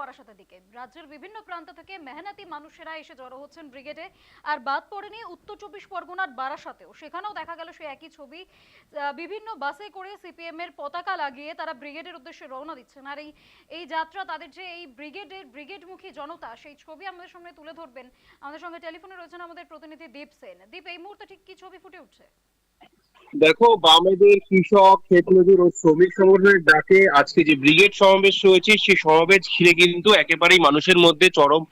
বারাসাতের দিকে। রাজ্যের বিভিন্ন প্রান্ত থেকে মেহনতি মানুষেরা এসে জড়ো হচ্ছেন ব্রিগেডে। আর বাদ পড়েনি উত্তর চব্বিশ পরগনার বারাসাতেও, সেখানেও দেখা গেল সে একই ছবি। বিভিন্ন বাসে করে সিপিএম এর পতাকা লাগিয়ে তারা ব্রিগেডের উদ্দেশ্যে রওনা দিচ্ছেন। আর এই যাত্রা, তাদের যে এই ব্রিগেডমুখী জনতা, সেই ছবি আমাদের সামনে তুলে ধরবেন। আমাদের সঙ্গে টেলিফোনে রয়েছেন আমাদের প্রতিনিধি দীপ সেন। দীপ, এই মুহূর্তে ঠিক কি ছবি ফুটে উঠছে? দেখো, বামেদের কৃষক, ক্ষেতমজুর ও শ্রমিক সংগঠনের ডাকে আজকে যে ব্রিগেড সমাবেশ রয়েছে, সেই সমাবেশ ঘিরে কিন্তু একেবারেই মানুষের মধ্যে চরম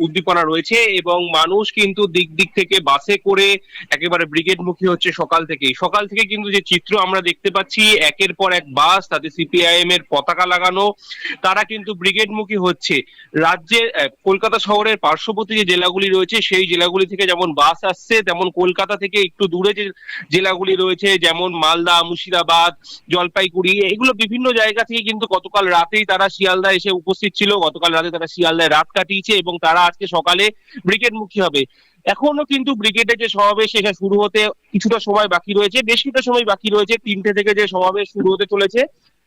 উদ্দীপনা রয়েছে এবং মানুষ কিন্তু দিক দিক থেকে বাসে করে একেবারে ব্রিগেড মুখী হচ্ছে। সকাল থেকে কিন্তু যে চিত্র আমরা দেখতে পাচ্ছি, একের পর এক বাস, তাতে সিপিআইএম এর পতাকা লাগানো, তারা কিন্তু ব্রিগেড মুখী হচ্ছে। রাজ্যের কলকাতা শহরের পার্শ্ববর্তী যে জেলাগুলি রয়েছে, সেই জেলাগুলি থেকে যেমন বাস আসছে, তেমন কলকাতা থেকে একটু দূরে যে জেলাগুলি রয়েছে, যেমন মালদা, মুর্শিদাবাদ, জলপাইগুড়ি, এগুলো বিভিন্ন জায়গা থেকে কিন্তু গতকাল রাতেই তারা শিয়ালদা এসে উপস্থিত ছিল। গতকাল রাতে তারা শিয়ালদায় রাত কাটিয়েছে এবং তারা আজকে সকালে ব্রিগেড মুখী হবে। এখনো কিন্তু ব্রিগেডের যে সমাবেশ, সেটা শুরু হতে কিছুটা সময় বাকি রয়েছে, বেশ কিছুটা সময় বাকি রয়েছে। 3টে থেকে যে সমাবেশ শুরু হতে চলেছে,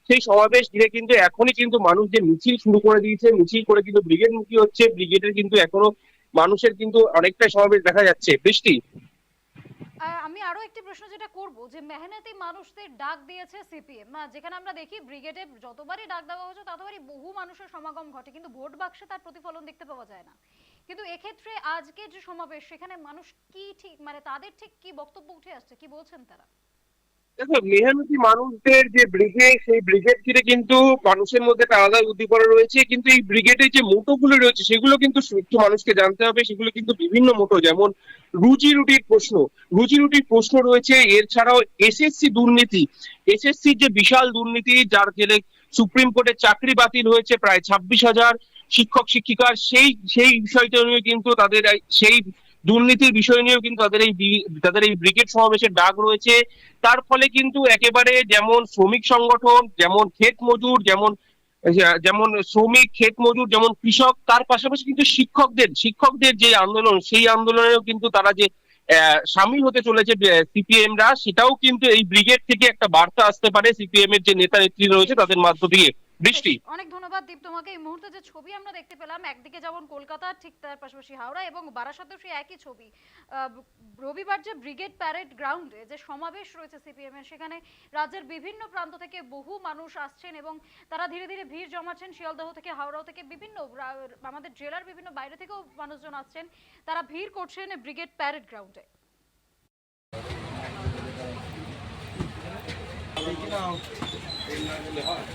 সেই সমাবেশ ঘিরে কিন্তু এখনই কিন্তু মানুষ যে মিছিল শুরু করে দিয়েছে, মিছিল করে কিন্তু ব্রিগেড মুখী হচ্ছে। ব্রিগেডের কিন্তু এখনো মানুষের কিন্তু অনেকটাই সমাবেশ দেখা যাচ্ছে। বৃষ্টি, আমি আরো একটি প্রশ্ন যেটা করব, যে মেহনতি মানুষদের ডাক দিয়েছে সিপিএম, যেখানে আমরা দেখি ব্রিগেডে যতবারই ডাক দেওয়া হচ্ছে ততবারই বহু মানুষের সমাগম ঘটে, কিন্তু ভোট বাক্সে তার প্রতিফলন দেখতে পাওয়া যায় না। কিন্তু এক্ষেত্রে আজকে যে সমাবেশ, সেখানে মানুষ কি ঠিক, তাদের ঠিক কি বক্তব্য উঠে আসছে, কি বলছেন তারা? দেখো, মেহনতি মানুষদের যে ব্রিগেড, সেই ব্রিগেড ঘিরে কিন্তু মানুষের মধ্যে একটা আলাদা উদ্দীপনা রয়েছে। কিন্তু এই ব্রিগেডের যে মোটোগুলো রয়েছে, সেগুলো কিন্তু একটু মানুষকে জানতে হবে। সেগুলো কিন্তু বিভিন্ন মোটো, যেমন রুজি রুটির প্রশ্ন রয়েছে। এর ছাড়াও এসএসসি দুর্নীতি, এসএসসির যে বিশাল দুর্নীতি, যার জেলে সুপ্রিম কোর্টের চাকরি বাতিল হয়েছে প্রায় 26,000 শিক্ষক শিক্ষিকার, সেই বিষয়টা নিয়ে কিন্তু তাদের সেই দুর্নীতির বিষয় নিয়েও কিন্তু তাদের এই ব্রিগেড সমাবেশের ডাক রয়েছে। তার ফলে কিন্তু একেবারে যেমন শ্রমিক সংগঠন, যেমন ক্ষেত মজুর, যেমন যেমন শ্রমিক, ক্ষেত মজুর, যেমন কৃষক, তার পাশাপাশি কিন্তু শিক্ষকদের যে আন্দোলন, সেই আন্দোলনেও কিন্তু তারা যে সামিল হতে চলেছে সিপিএম রা, সেটাও কিন্তু এই ব্রিগেড থেকে একটা বার্তা আসতে পারে সিপিএম এর যে নেতা নেত্রী রয়েছে বেশ, তাদের মধ্য দিয়ে। বেশ, বৃষ্টি, অনেক ধন্যবাদ দীপ তোমাকে। এই মুহূর্তে যে ছবি আমরা দেখতে পেলাম, একদিকে যেমন কলকাতা, ঠিক তার পাশাপাশি হাওড়া এবং বারাসাতেও সেই একই ছবি। রবিবার যে ব্রিগেড প্যারেড গ্রাউন্ডে যে সমাবেশ রয়েছে সিপিএম এর, সেখানে রাজ্যের বিভিন্ন প্রান্ত থেকে বহু মানুষ আসছেন এবং তারা ধীরে ধীরে ভিড় জমাচ্ছেন। শিয়ালদহ থেকে, হাওড়াও থেকে, বিভিন্ন আমাদের জেলার বিভিন্ন বাইরে থেকেও মানুষজন আসছেন, তারা ভিড় করছেন ব্রিগেড প্যারেড গ্রাউন্ডে। হয়